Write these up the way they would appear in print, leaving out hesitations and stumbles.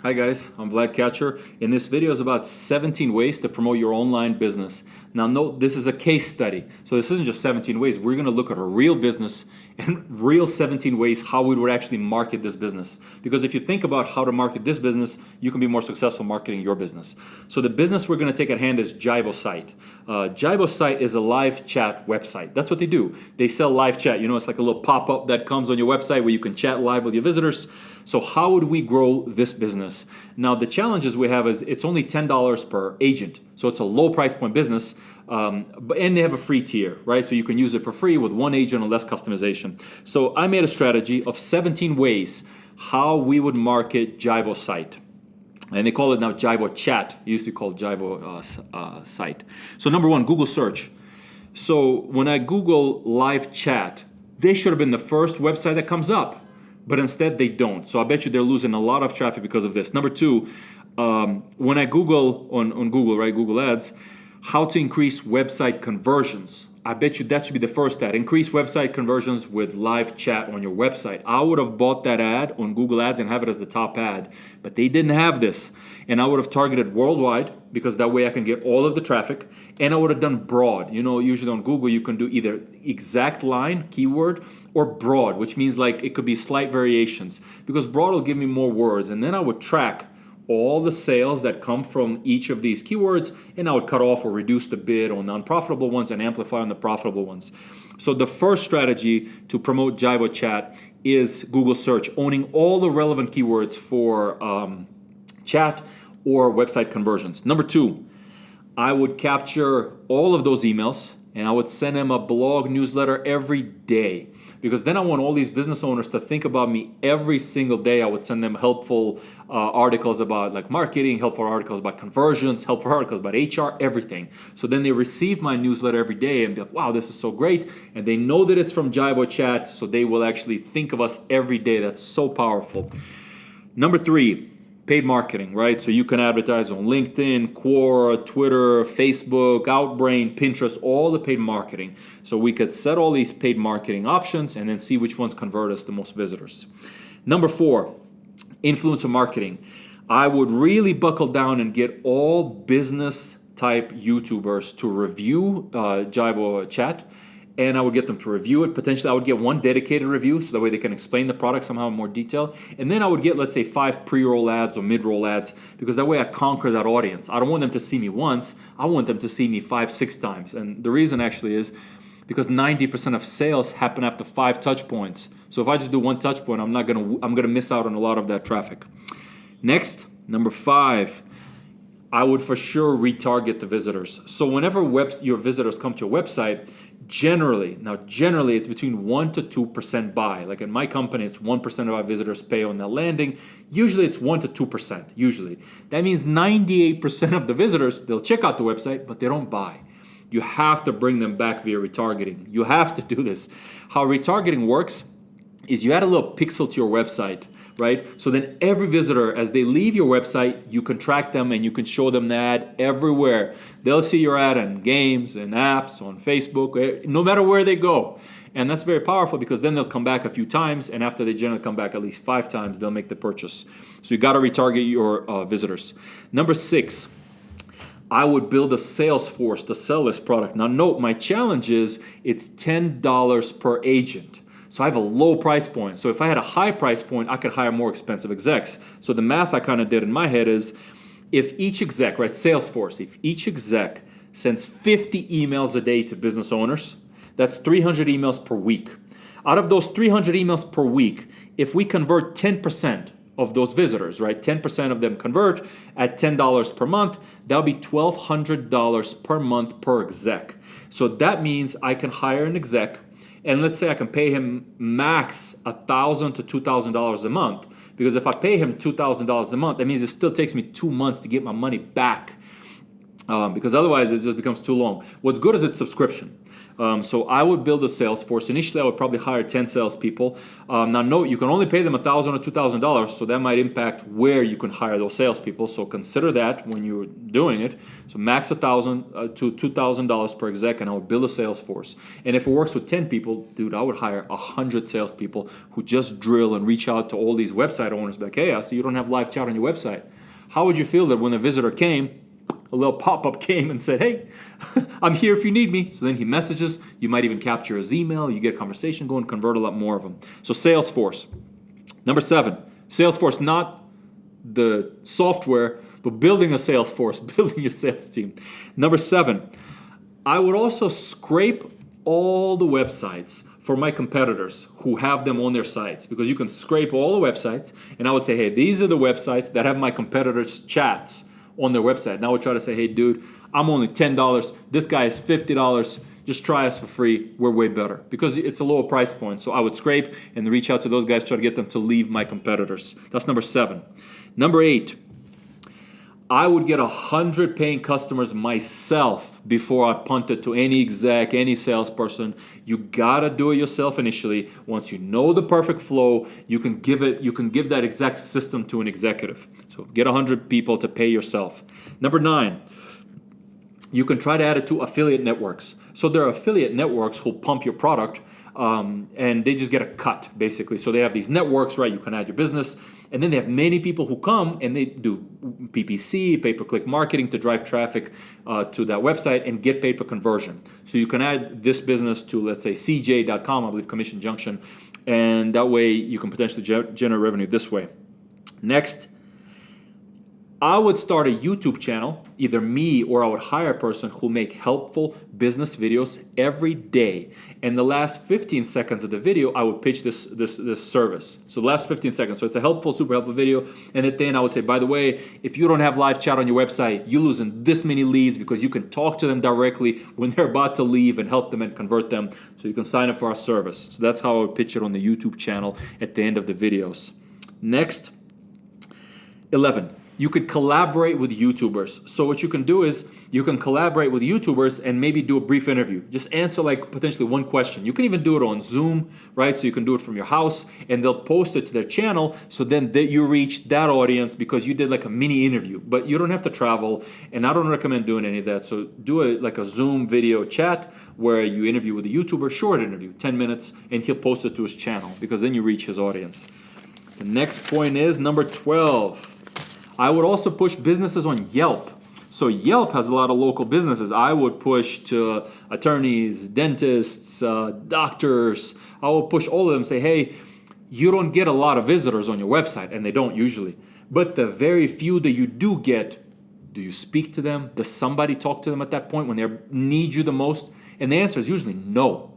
Hi guys, I'm Vlad Catcher, and this video is about 17 ways to promote your online business. Now note, this is a case study, so this isn't just 17 ways. We're going to look at a real business and real 17 ways how we would actually market this business. Because if you think about how to market this business, you can be more successful marketing your business. So the business we're going to take at hand is Jivo Site. Jivo Site is a live chat website. That's what they do. They sell live chat. You know, it's like a little pop-up that comes on your website where you can chat live with your visitors. So how would we grow this business? Now the challenges we have is it's only $10 per agent. So it's a low price point business, and they have a free tier, right? So you can use it for free with one agent and less customization. So I made a strategy of 17 ways how we would market Jivo Site. And they call it now Jivo Chat. It used to be called Jivo Site. So number one, Google search. So when I Google live chat, they should have been the first website that comes up. But instead they don't. So I bet you they're losing a lot of traffic because of this. Number two, when I Google on Google, right, Google Ads, how to increase website conversions. I bet you that should be the first ad. Increase website conversions with live chat on your website. I would have bought that ad on Google Ads and have it as the top ad, but they didn't have this. And I would have targeted worldwide because that way I can get all of the traffic. And I would have done broad. You know, usually on Google you can do either exact line, keyword, or broad, which means like it could be slight variations because broad will give me more words. And then I would track all the sales that come from each of these keywords, and I would cut off or reduce the bid on non-profitable ones and amplify on the profitable ones. So the first strategy to promote Jivo Chat is Google search, owning all the relevant keywords for chat or website conversions. Number two, I would capture all of those emails and I would send them a blog newsletter every day. Because then I want all these business owners to think about me every single day. I would send them helpful articles about like marketing, helpful articles about conversions, helpful articles about HR, everything. So then they receive my newsletter every day and be like, wow, this is so great. And they know that it's from Jivo Chat, so they will actually think of us every day. That's so powerful. Number three, paid marketing, right? So you can advertise on LinkedIn, Quora, Twitter, Facebook, Outbrain, Pinterest, all the paid marketing. So we could set all these paid marketing options and then see which ones convert us the most visitors. Number four, influencer marketing. I would really buckle down and get all business type YouTubers to review Jivo Chat. And I would get them to review it. Potentially, I would get one dedicated review so that way they can explain the product somehow in more detail. And then I would get, let's say, 5 pre-roll ads or mid-roll ads because that way I conquer that audience. I don't want them to see me once. I want them to see me 5-6 times. And the reason actually is because 90% of sales happen after 5 touch points. So if I just do one touch point, I'm gonna miss out on a lot of that traffic. Next, number 5. I would for sure retarget the visitors. So whenever your visitors come to your website, generally it's between 1 to 2% buy. Like in my company, it's 1% of our visitors pay on that landing. Usually it's 1 to 2%, usually. That means 98% of the visitors, they'll check out the website, but they don't buy. You have to bring them back via retargeting. You have to do this. How retargeting works is you add a little pixel to your website, right? So then every visitor, as they leave your website, you can track them and you can show them the ad everywhere. They'll see your ad in games and apps, on Facebook, no matter where they go. And that's very powerful because then they'll come back a few times, and after they generally come back at least 5 times, they'll make the purchase. So you gotta retarget your visitors. Number 6, I would build a sales force to sell this product. Now note, my challenge is it's $10 per agent. So I have a low price point. So if I had a high price point, I could hire more expensive execs. So the math I kind of did in my head is if each exec, right, Salesforce, if each exec sends 50 emails a day to business owners, that's 300 emails per week. Out of those 300 emails per week, if we convert 10% of those visitors, right, 10% of them convert at $10 per month, that'll be $1,200 per month per exec. So that means I can hire an exec. And let's say I can pay him max $1,000 to $2,000 a month. Because if I pay him $2,000 a month, that means it still takes me 2 months to get my money back. Because otherwise it just becomes too long. What's good is it's subscription. So I would build a sales force. Initially, I would probably hire 10 salespeople. Now, note, you can only pay them $1,000 or $2,000, so that might impact where you can hire those salespeople. So consider that when you're doing it. So max $1,000 to $2,000 per exec, and I would build a sales force. And if it works with 10 people, dude, I would hire 100 salespeople who just drill and reach out to all these website owners, like, hey, I see you don't have live chat on your website. How would you feel that when a visitor came, a little pop-up came and said, hey, I'm here if you need me. So then he messages. You might even capture his email. You get a conversation going, convert a lot more of them. So Salesforce. Number 7, Salesforce, not the software, but building a sales force, building your sales team. Number 7, I would also scrape all the websites for my competitors who have them on their sites, because you can scrape all the websites, and I would say, hey, these are the websites that have my competitors' chats on their website. And I would try to say, hey, dude, I'm only $10. This guy is $50. Just try us for free. We're way better, because it's a lower price point. So I would scrape and reach out to those guys, try to get them to leave my competitors. That's number 7. Number 8, I would get 100 paying customers myself before I punt it to any exec, any salesperson. You gotta do it yourself initially. Once you know the perfect flow, you can give that exact system to an executive. So get 100 people to pay yourself. Number 9, you can try to add it to affiliate networks. So there are affiliate networks who pump your product, and they just get a cut, basically. So they have these networks, right? You can add your business, and then they have many people who come and they do PPC, pay-per-click marketing, to drive traffic to that website and get paid per conversion. So you can add this business to, let's say, cj.com, I believe, Commission Junction, and that way you can potentially generate revenue this way. Next, I would start a YouTube channel, either me or I would hire a person who make helpful business videos every day. And the last 15 seconds of the video, I would pitch this service. So the last 15 seconds. So it's a helpful, super helpful video. And at the end, I would say, by the way, if you don't have live chat on your website, you're losing this many leads, because you can talk to them directly when they're about to leave and help them and convert them. So you can sign up for our service. So that's how I would pitch it on the YouTube channel at the end of the videos. Next, 11. You could collaborate with YouTubers. So what you can do is you can collaborate with YouTubers and maybe do a brief interview. Just answer like potentially one question. You can even do it on Zoom, right? So you can do it from your house, and they'll post it to their channel. So then you reach that audience because you did like a mini interview. But you don't have to travel, and I don't recommend doing any of that. So do like a Zoom video chat where you interview with a YouTuber, short interview, 10 minutes, and he'll post it to his channel, because then you reach his audience. The next point is number 12. I would also push businesses on Yelp. So Yelp has a lot of local businesses. I would push to attorneys, dentists, doctors. I would push all of them, say, hey, you don't get a lot of visitors on your website, and they don't usually. But the very few that you do get, do you speak to them? Does somebody talk to them at that point when they need you the most? And the answer is usually no.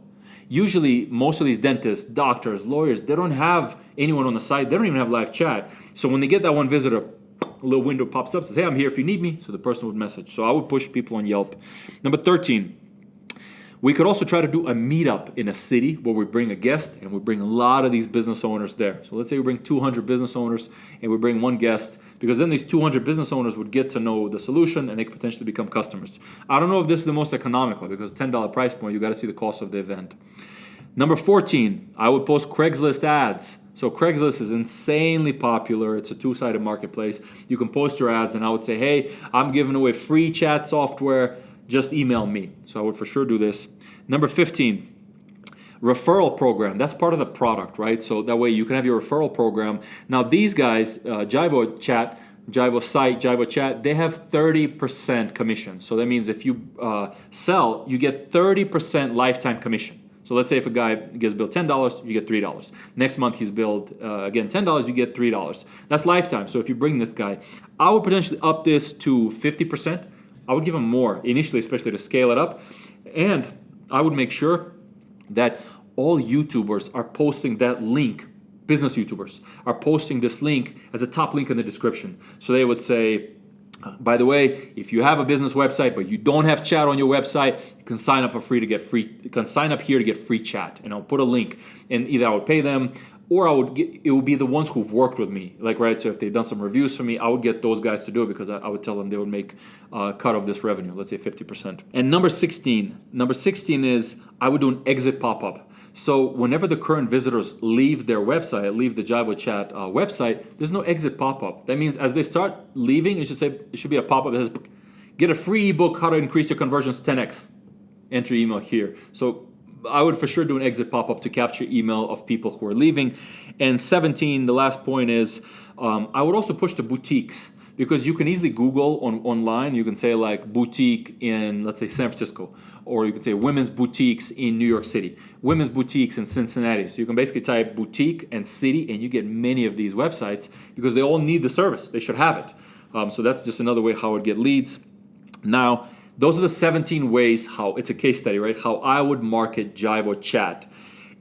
Usually, most of these dentists, doctors, lawyers, they don't have anyone on the site. They don't even have live chat. So when they get that one visitor, a little window pops up, says, hey, I'm here if you need me. So the person would message. So I would push people on Yelp. Number 13, we could also try to do a meetup in a city where we bring a guest and we bring a lot of these business owners there. So let's say we bring 200 business owners and we bring one guest, because then these 200 business owners would get to know the solution and they could potentially become customers. I don't know if this is the most economical, because $10 price point, you got to see the cost of the event. Number 14, I would post Craigslist ads. So Craigslist is insanely popular. It's a two-sided marketplace. You can post your ads, and I would say, hey, I'm giving away free chat software. Just email me. So I would for sure do this. Number 15, referral program. That's part of the product, right? So that way you can have your referral program. Now these guys, Jivo Chat, Jivo Site, Jivo Chat, they have 30% commission. So that means if you sell, you get 30% lifetime commission. So let's say if a guy gets billed $10, you get $3. Next month he's billed, again, $10, you get $3. That's lifetime. So if you bring this guy, I would potentially up this to 50%. I would give him more initially, especially to scale it up. And I would make sure that all YouTubers are posting that link. Business YouTubers are posting this link as a top link in the description. So they would say, by the way, if you have a business website but you don't have chat on your website, you can sign up for free to get free. You can sign up here to get free chat, and I'll put a link. And either I would pay them or it would be the ones who've worked with me, like, right? So if they've done some reviews for me, I would get those guys to do it because I would tell them they would make a cut of this revenue, let's say 50%. And number 16 is I would do an exit pop-up. So whenever the current visitors leave their website, leave the Jive with Chat website, there's no exit pop-up. That means as they start leaving, it should be a pop-up that says, get a free ebook, how to increase your conversions 10x. Enter your email here. So I would for sure do an exit pop-up to capture email of people who are leaving. And 17, the last point is, I would also push the boutiques, because you can easily Google online. You can say like boutique in, let's say, San Francisco, or you can say women's boutiques in New York City, women's boutiques in Cincinnati. So you can basically type boutique and city, and you get many of these websites because they all need the service. They should have it. So that's just another way how I would get leads. Now, those are the 17 ways how, it's a case study, right? How I would market Jive or Chat.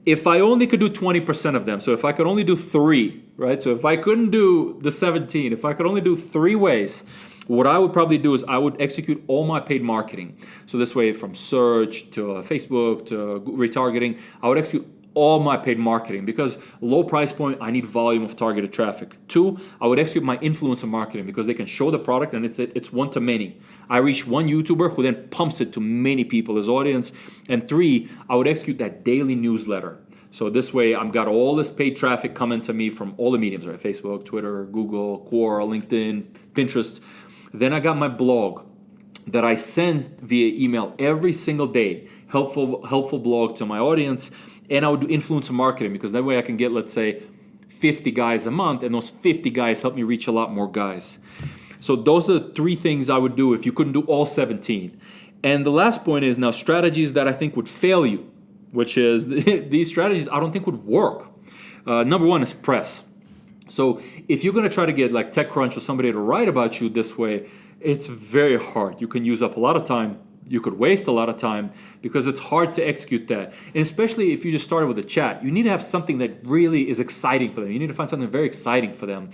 If I only could do 20% of them, so if I could only do 3, right? So if I couldn't do the 17, if I could only do 3 ways, what I would probably do is I would execute all my paid marketing. So this way, from search to Facebook to retargeting, I would execute all my paid marketing, because low price point, I need volume of targeted traffic. 2, I would execute my influencer marketing because they can show the product and it's one to many. I reach one YouTuber who then pumps it to many people, his audience. And 3, I would execute that daily newsletter. So this way, I've got all this paid traffic coming to me from all the mediums, right? Facebook, Twitter, Google, Quora, LinkedIn, Pinterest. Then I got my blog that I send via email every single day, helpful blog to my audience. And I would do influencer marketing, because that way I can get, let's say, 50 guys a month, and those 50 guys help me reach a lot more guys. So those are the 3 things I would do if you couldn't do all 17. And the last point is now strategies that I think would fail you, which is these strategies I don't think would work. Number 1 is press. So if you're going to try to get like TechCrunch or somebody to write about you this way, it's very hard. You can use up a lot of time. You could waste a lot of time because it's hard to execute that. And especially if you just started with a chat, you need to have something that really is exciting for them. You need to find something very exciting for them.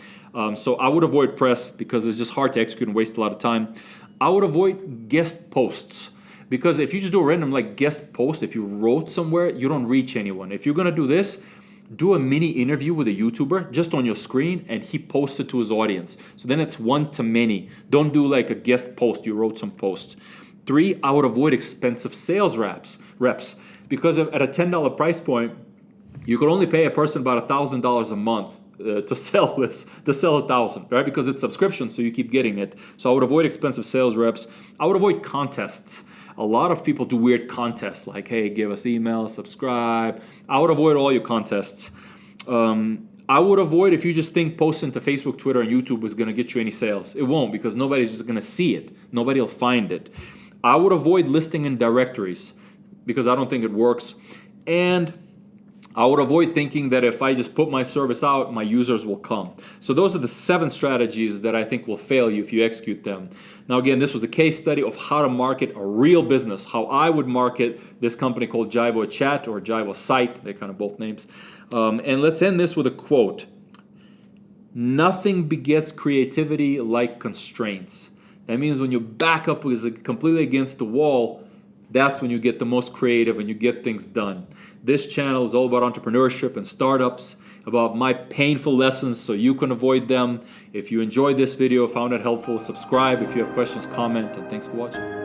So I would avoid press because it's just hard to execute and waste a lot of time. I would avoid guest posts, because if you just do a random like guest post, if you wrote somewhere, you don't reach anyone. If you're going to do this, do a mini interview with a YouTuber just on your screen and he posts it to his audience. So then it's one to many. Don't do like a guest post, you wrote some post. 3, I would avoid expensive sales reps, because at a $10 price point, you could only pay a person about $1,000 a month to sell 1,000, right? Because it's subscription, so you keep getting it. So I would avoid expensive sales reps. I would avoid contests. A lot of people do weird contests like, hey, give us email, subscribe. I would avoid all your contests. I would avoid if you just think posting to Facebook, Twitter, and YouTube is going to get you any sales. It won't, because nobody's just going to see it. Nobody will find it. I would avoid listing in directories because I don't think it works. And I would avoid thinking that if I just put my service out, my users will come. So those are the 7 strategies that I think will fail you if you execute them. Now, again, this was a case study of how to market a real business, how I would market this company called Jive or Chat or Jive or Site. They're kind of both names. And let's end this with a quote. Nothing begets creativity like constraints. That means when your backup is completely against the wall, that's when you get the most creative and you get things done. This channel is all about entrepreneurship and startups, about my painful lessons so you can avoid them. If you enjoyed this video, found it helpful, subscribe. If you have questions, comment, and thanks for watching.